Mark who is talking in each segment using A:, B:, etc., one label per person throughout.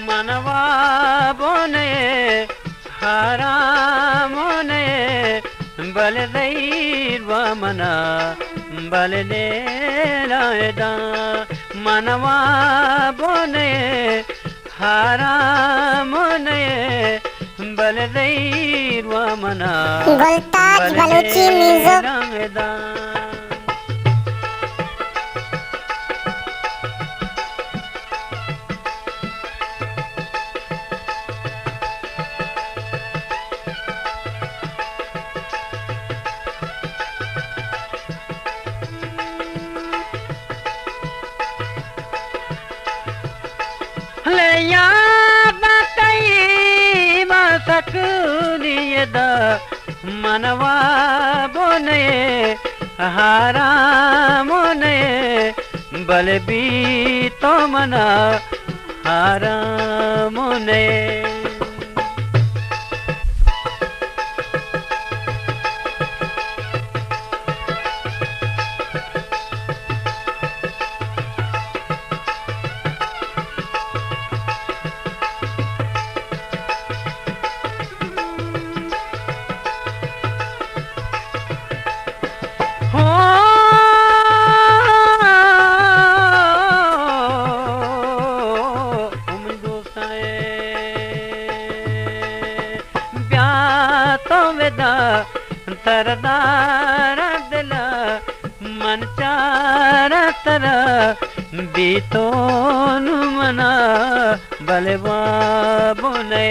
A: मनवा बोने हारामोने बलदैर्वा मना बलने लायदा मनवा बोने हारामोने बलदैर्वा मना
B: गुलताज बलूची म्यूजिक।
A: ले याद तई सकनियदा मनवा बोने हारामोने बलबी तो मना हारामोने तरदार दिला मन चार तरा बीतोन मना बलवा बोने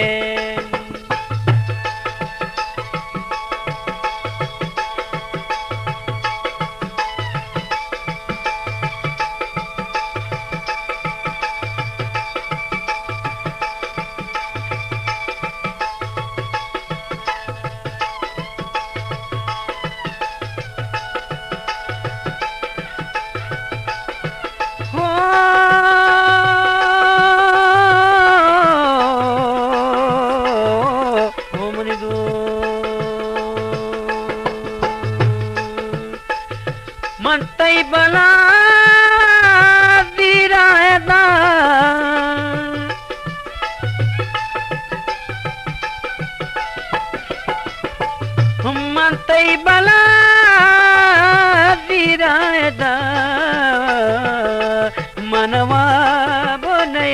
A: मनतई बला दिरायदा मनतई बला दिरायदा मनवा बोने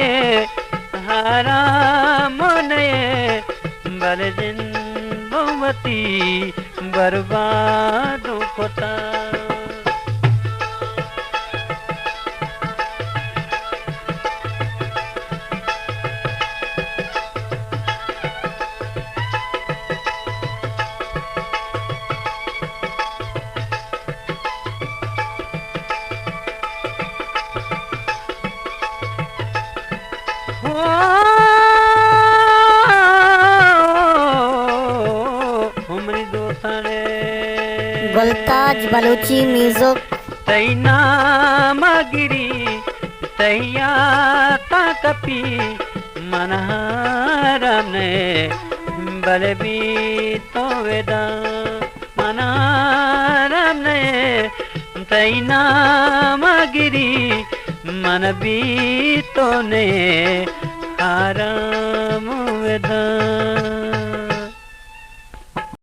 A: हारामोने बलजिन बहुमती बर्बाद कोता
B: गुलताज बलूची म्यूजिक।
A: तैना मगिरी तैया ताकपी मनहारम ने बलबी तो वेदा मनहारम ने तैना मगिरी मन भी तो ने आराम वेदा।